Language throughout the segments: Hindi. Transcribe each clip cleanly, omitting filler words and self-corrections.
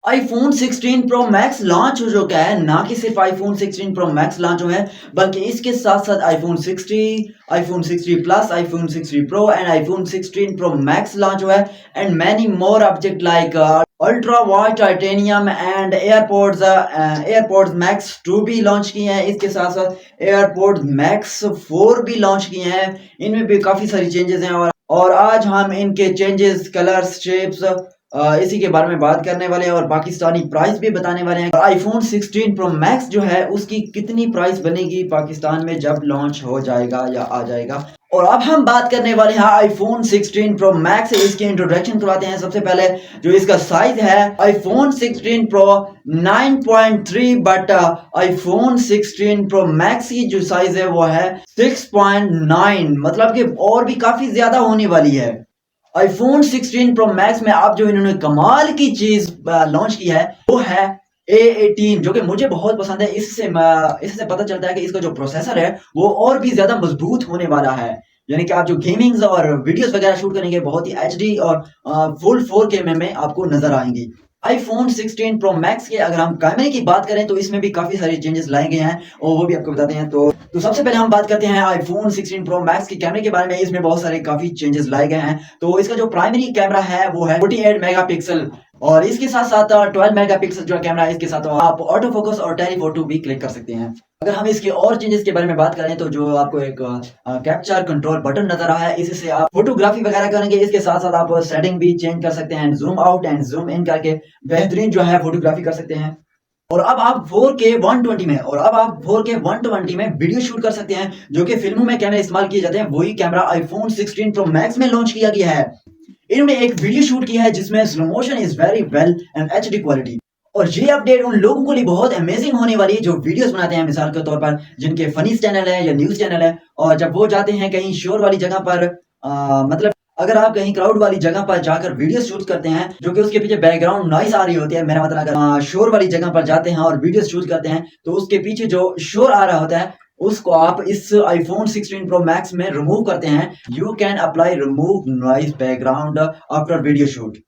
iPhone 16 Pro Max लॉन्च हो चुका है। ना कि सिर्फ iPhone 16 Pro Max लॉन्च हुआ है, बल्कि इसके साथ साथ iPhone 60, iPhone 60 Plus, iPhone 60 Pro and iPhone 16 Pro Max launch हुआ है and many more object like ultra wide titanium and AirPods Max 2 भी लॉन्च किए हैं। इसके साथ साथ AirPods Max 4 भी लॉन्च किए हैं। इनमें भी काफी सारी चेंजेस हैं और आज हम इनके चेंजेस, कलर्स, शेप्स इसी के बारे में बात करने वाले हैं और पाकिस्तानी प्राइस भी बताने वाले हैं। आईफोन 16 प्रो मैक्स जो है उसकी कितनी प्राइस बनेगी पाकिस्तान में जब लॉन्च हो जाएगा या आ जाएगा। और अब हम बात करने वाले हैं आईफोन 16 प्रो मैक्स। इसके इंट्रोडक्शन करवाते हैं। सबसे पहले जो इसका साइज है, iPhone 16 pro 9.3, but iPhone 16 pro max की जो साइज है वो है 6.9, मतलब कि और भी काफी ज्यादा होने वाली है। आईफोन 16 प्रो मैक्स में आप जो इन्होंने कमाल की चीज लॉन्च की है वो है A18, जो कि मुझे बहुत पसंद है। इससे पता चलता है कि इसका जो प्रोसेसर है वो और भी ज्यादा मजबूत होने वाला है। यानी कि आप जो गेमिंग्स और वीडियोस वगैरह शूट करेंगे बहुत ही HD और फुल 4K में आपको नजर आएंगी। आईफोन 16 प्रो मैक्स के अगर हम कैमरे की बात करें तो इसमें भी काफी सारे चेंजेस लाए गए हैं और वो भी आपको बताते हैं। तो सबसे पहले हम बात करते हैं आईफोन 16 प्रो मैक्स के कैमरे के बारे में। इसमें बहुत सारे काफी चेंजेस लाए गए हैं। तो इसका जो प्राइमरी कैमरा है वो है 48 मेगापिक्सल और इसके साथ साथ 12 मेगापिक्सल जो कैमरा है। इसके साथ आप ऑटो फोकस और टेलीफोटो भी क्लिक कर सकते हैं। अगर हम इसके और चेंजेस के बारे में बात करें तो जो आपको एक कैप्चर कंट्रोल बटन नजर रहा है, इससे आप फोटोग्राफी वगैरह करेंगे। इसके साथ साथ आप सेटिंग भी चेंज कर सकते हैं, zoom out and zoom in करके बेहतरीन जो है फोटोग्राफी कर सकते हैं। और अब आप 4K 120 में वीडियो शूट कर सकते हैं, जो कि फिल्मों में कैमरे इस्तेमाल किए जाते हैं। वही कैमरा आईफोन 16 प्रो मैक्स में लॉन्च किया गया है। इन्होंने एक वीडियो शूट किया है जिसमें slow motion is very well and HD quality. और ये अपडेट उन लोगों के लिए बहुत अमेजिंग होने वाली है जो वीडियोस बनाते हैं, मिसाल के तौर पर जिनके फनी चैनल है या न्यूज चैनल है, और जब वो जाते हैं कहीं शोर वाली जगह पर, मतलब अगर आप कहीं क्राउड वाली जगह पर जाकर वीडियो शूट करते हैं जो कि उसके पीछे बैकग्राउंड नॉइस आ रही होती है, मेरा मतलब अगर शोर वाली जगह पर जाते हैं और वीडियो शूट करते हैं तो उसके पीछे जो शोर आ रहा होता है उसको आप इस आईफोन 16 प्रो मैक्स में रिमूव करते हैं। You can apply remove noise background after video shoot.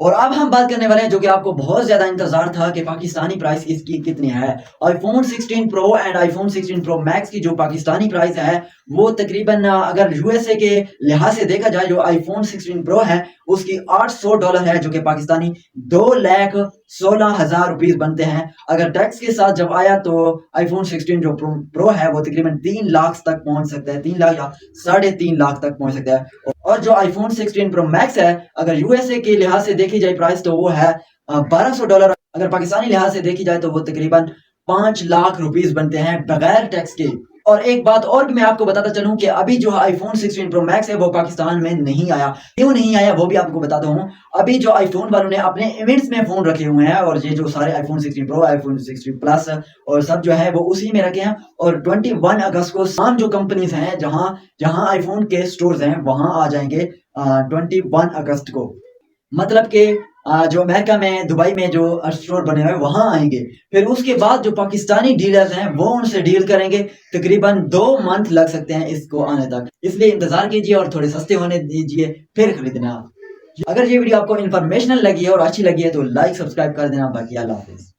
और अब हम बात करने वाले हैं जो कि आपको बहुत ज्यादा इंतजार था कि पाकिस्तानी प्राइस इसकी कितनी है। IPhone 16 pro and iPhone 16 pro max की जो पाकिस्तानी प्राइस है वो तकरीबन, अगर यूएसए के लिहाज से देखा जाए, जो आईफोन 16 प्रो है उसकी $800 है, जो कि पाकिस्तानी 2,16,000 रुपीज बनते हैं। अगर टैक्स के साथ जब आया तो आईफोन 16 जो प्रो है वो तकरीबन 3 लाख तक पहुंच सकता है, 3 लाख या 3.5 लाख तक पहुंच सकता है। और जो आईफोन 16 प्रो मैक्स है, अगर यूएसए के लिहाज से देखी जाए प्राइस तो वो है $1,200। अगर पाकिस्तानी लिहाज से देखी जाए तो वो तकरीबन 5 लाख रुपीस बनते हैं बगैर टैक्स के। और एक बात और भी मैं आपको बताता चलूं कि अभी जो आईफोन 16 प्रो मैक्स है वो पाकिस्तान में नहीं आया। क्यों नहीं आया वो भी आपको बताता हूं। अभी जो आईफोन वालों ने अपने इवेंट्स में फोन रखे हुए हैं और ये जो सारे आईफोन 16 प्रो, आईफोन 16 प्लस और सब जो है वो उसी में रखे हैं। और 21 अगस्त को शाम जो कंपनीज हैं जहां जहां आईफोन के स्टोर्स हैं वहां आ जाएंगे 21 अगस्त को। मतलब कि जो अमेरिका में, दुबई में जो स्टोर बने हुए वहां आएंगे। फिर उसके बाद जो पाकिस्तानी डीलर्स हैं वो उनसे डील करेंगे। तकरीबन 2 मंथ लग सकते हैं इसको आने तक, इसलिए इंतजार कीजिए और थोड़े सस्ते होने दीजिए फिर खरीदना। अगर ये वीडियो आपको इंफॉर्मेशनल लगी है और अच्छी लगी है तो लाइक सब्सक्राइब कर देना। बाकी अल्लाह हाफिज।